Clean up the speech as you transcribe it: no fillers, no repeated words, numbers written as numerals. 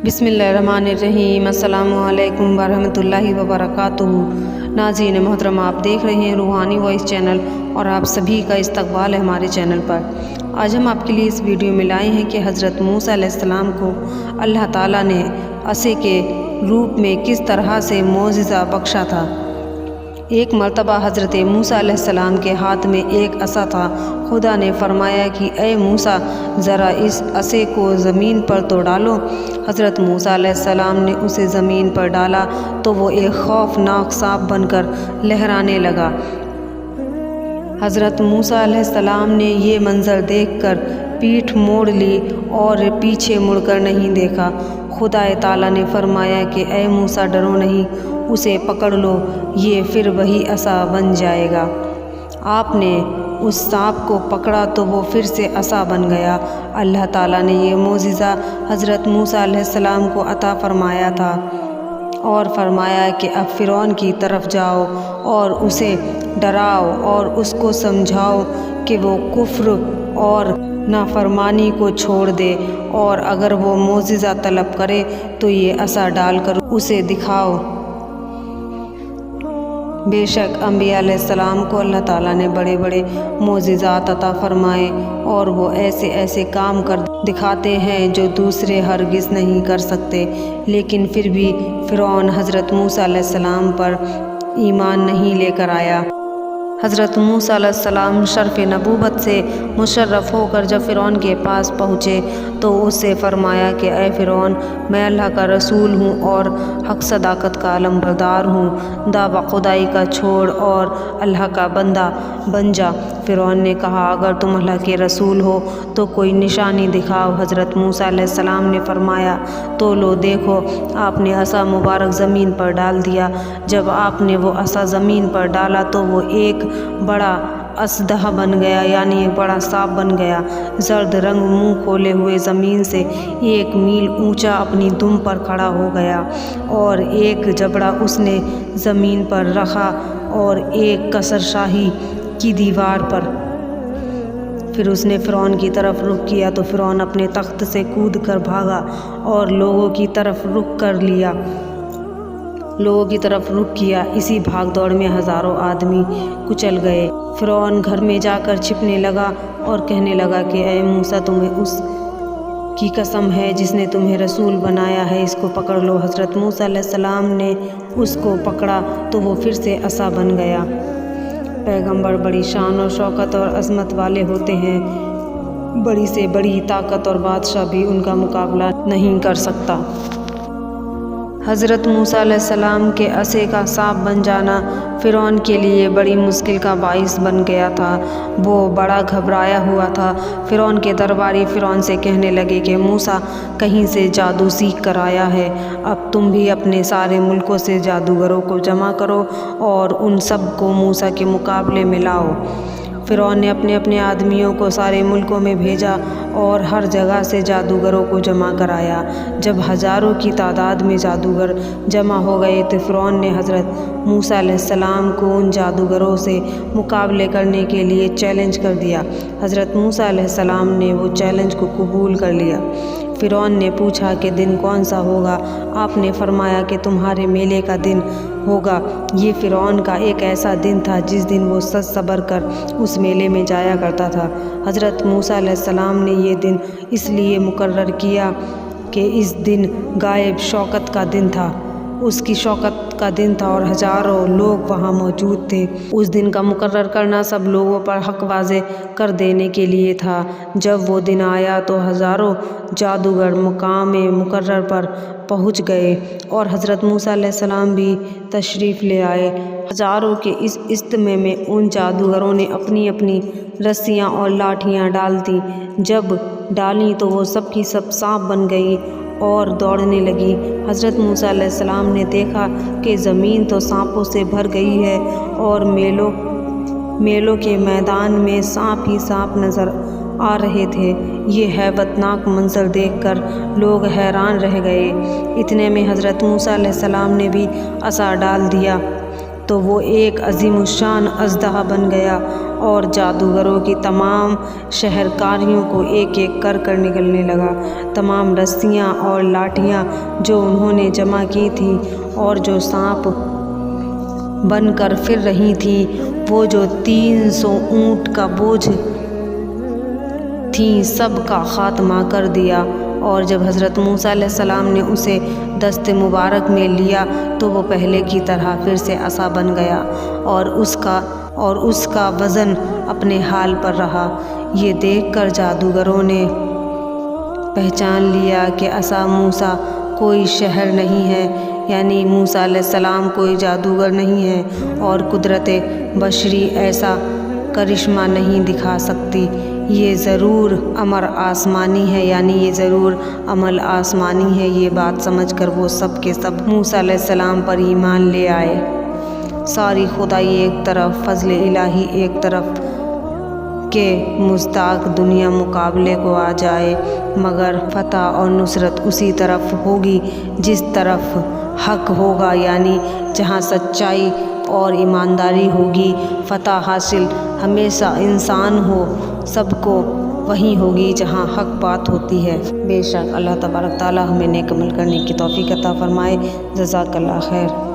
बिस्मिल्लाहिर्रहमानिर्रहीम। अस्सलामु अलैकुम वरहमतुल्लाहि वबरकातुहू। नाज़रीन मोहतरम, आप देख रहे हैं रूहानी वॉइस चैनल और आप सभी का इस्तकबाल है हमारे चैनल पर। आज हम आपके लिए इस वीडियो में लाए हैं कि हज़रत मूसा अलैहिस्सलाम को अल्लाह ताला ने असे के रूप में किस तरह से मोजिज़ा बख्शा था। एक मर्तबा हज़रत मूसा अलैहिस्सलाम के हाथ में एक असा था। खुदा ने फरमाया कि ए मूसा, ज़रा इस असे को ज़मीन पर तो डालो। हज़रत मूसा अलैहिस्सलाम ने उसे ज़मीन पर डाला तो वो एक खौफनाक सांप बनकर लहराने लगा। हज़रत मूसा अलैहिस्सलाम ने ये मंज़र देखकर पीठ मोड़ ली और पीछे मुड़कर नहीं देखा। खुदा ताला ने फरमाया कि ए मूसा, डरो नहीं, उसे पकड़ लो, ये फिर वही असा बन जाएगा। आपने उस सांप को पकड़ा तो वो फिर से असा बन गया। अल्लाह ताला ने ये मोजिज़ा हज़रत मूसा अलैहिस्सलाम को अता फरमाया था और फरमाया कि अब फ़िरौन की तरफ जाओ और उसे डराओ और उसको समझाओ कि वो कुफ्र और नाफरमानी को छोड़ दे, और अगर वो मोजिज़ा तलब करे तो ये असा डालकर उसे दिखाओ। बेशक अंबिया अलैहिस्सलाम को अल्लाह ताला ने बड़े बड़े मोजिज़ात अता फरमाए और वो ऐसे ऐसे काम कर दिखाते हैं जो दूसरे हरगिज़ नहीं कर सकते। लेकिन फिर भी फ़िरौन हज़रत मूसा अलैहिस्सलाम पर ईमान नहीं लेकर आया। हज़रत मूसा अलैहिस्सलाम शर्फ़ नबूवत से मुशर्रफ़ होकर जब फ़िरौन के पास पहुँचे तो उससे फ़रमाया कि ए फ़िरौन, मैं अल्लाह का रसूल हूँ और हक़ सदाकत का अलमबरदार हूँ। दावा खुदाई का छोड़ और अल्लाह का बंदा बन जा। फ़िरौन ने कहा, अगर तुम अल्लाह के रसूल हो तो कोई निशानी दिखाओ। हज़रत मूसा अलैहिस्सलाम ने फ़रमाया, तो लो देखो, आपने असा मुबारक ज़मीन पर डाल दिया। जब आपने वो असा ज़मीन पर डाला तो वो एक बड़ा असदह बन गया, यानी एक बड़ा सांप बन गया। जर्द रंग मुंह खोले हुए ज़मीन से 1 मील ऊंचा अपनी दुम पर खड़ा हो गया और एक जबड़ा उसने ज़मीन पर रखा और एक कसर शाही की दीवार पर। फिर उसने फ़िरौन की तरफ रुख किया तो फ़िरौन अपने तख्त से कूद कर भागा और लोगों की तरफ रुख किया। इसी भाग दौड़ में हज़ारों आदमी कुचल गए। फ़िरौन घर में जाकर छिपने लगा और कहने लगा कि ए मूसा, तुम्हें उस की कसम है जिसने तुम्हें रसूल बनाया है, इसको पकड़ लो। हज़रत मूसा अलैहिस्सलाम ने उसको पकड़ा तो वो फिर से असा बन गया। पैगंबर बड़ी शान और शौकत और अज़मत वाले होते हैं। बड़ी से बड़ी ताकत और बादशाह भी उनका मुकाबला नहीं कर सकता। हज़रत मूसा अलैहिस्सलाम के असे का सांप बन जाना फ़िरौन के लिए बड़ी मुश्किल का बाइस बन गया था। वो बड़ा घबराया हुआ था। फ़िरौन के दरबारी फ़िरौन से कहने लगे कि मूसा कहीं से जादू सीख कर आया है, अब तुम भी अपने सारे मुल्कों से जादूगरों को जमा करो और उन सब को मूसा के मुकाबले में लाओ। फ़िरौन ने अपने अपने आदमियों को सारे मुल्कों में भेजा और हर जगह से जादूगरों को जमा कराया। जब हज़ारों की तादाद में जादूगर जमा हो गए तो फ़िरौन ने हज़रत मूसा अलैहिस्सलाम को उन जादूगरों से मुकाबले करने के लिए चैलेंज कर दिया। हज़रत मूसा अलैहिस्सलाम ने वो चैलेंज को कबूल कर लिया। फ़िरौन ने पूछा कि दिन कौन सा होगा। आपने फरमाया कि तुम्हारे मेले का दिन होगा। ये फ़िरौन का एक ऐसा दिन था जिस दिन वो सच सबर कर उस मेले में जाया करता था। हज़रत मूसा अलैहिस्सलाम ने ये दिन इसलिए मुकर्रर किया कि इस दिन गायब शौकत का दिन था, उसकी शौकत का दिन था और हज़ारों लोग वहाँ मौजूद थे। उस दिन का मुकर्रर करना सब लोगों पर हक़ वाज़े कर देने के लिए था। जब वो दिन आया तो हज़ारों जादूगर मुकाम मुकर्रर पर पहुँच गए और हज़रत मूसा अलैहिस्सलाम भी तशरीफ़ ले आए। हज़ारों के इस इज्तिमा में उन जादूगरों ने अपनी अपनी रस्सियाँ और लाठियाँ डाल दी। जब डाली तो वो सब की सब सांप बन गई और दौड़ने लगी। हज़रत मूसा अलैहिस्सलाम ने देखा कि ज़मीन तो सांपों से भर गई है और मेलों के मैदान में सांप ही सांप नज़र आ रहे थे। ये हैबतनाक मंजर देखकर लोग हैरान रह गए। इतने में हज़रत मूसा अलैहिस्सलाम ने भी असा डाल दिया تو وہ ایک عظیم الشان اژدہا بن گیا اور جادوگروں کی تمام شہرکاریوں کو ایک ایک کر نگلنے لگا۔ تمام رسیاں اور لاٹھیاں جو انہوں نے جمع کی تھیں اور جو سانپ بن کر پھر رہی تھیں، وہ جو 300 اونٹ کا بوجھ تھیں، سب کا خاتمہ کر دیا۔ اور جب حضرت موسیٰ علیہ السلام نے اسے دست مبارک میں لیا تو وہ پہلے کی طرح پھر سے عصا بن گیا اور اس کا وزن اپنے حال پر رہا۔ یہ دیکھ کر جادوگروں نے پہچان لیا کہ عصا موسیٰ کوئی شہر نہیں ہے، یعنی موسیٰ علیہ السلام کوئی جادوگر نہیں ہے اور قدرت بشری ایسا کرشمہ نہیں دکھا سکتی۔ یہ ضرور امر آسمانی ہے، یعنی یہ ضرور عمل آسمانی ہے۔ یہ بات سمجھ کر وہ سب کے سب موسیٰ علیہ السلام پر ایمان لے آئے۔ ساری خدائی ایک طرف، فضل الہی ایک طرف کہ مزداق دنیا مقابلے کو آ جائے، مگر فتح اور نصرت اسی طرف ہوگی جس طرف حق ہوگا، یعنی جہاں سچائی اور ایمانداری ہوگی۔ فتح حاصل ہمیشہ انسان ہو سب کو وہیں ہوگی جہاں حق بات ہوتی ہے۔ بے شک اللہ تبارک تعالیٰ ہمیں نیک عمل کرنے کی توفیق عطا فرمائے۔ جزاک اللہ خیر۔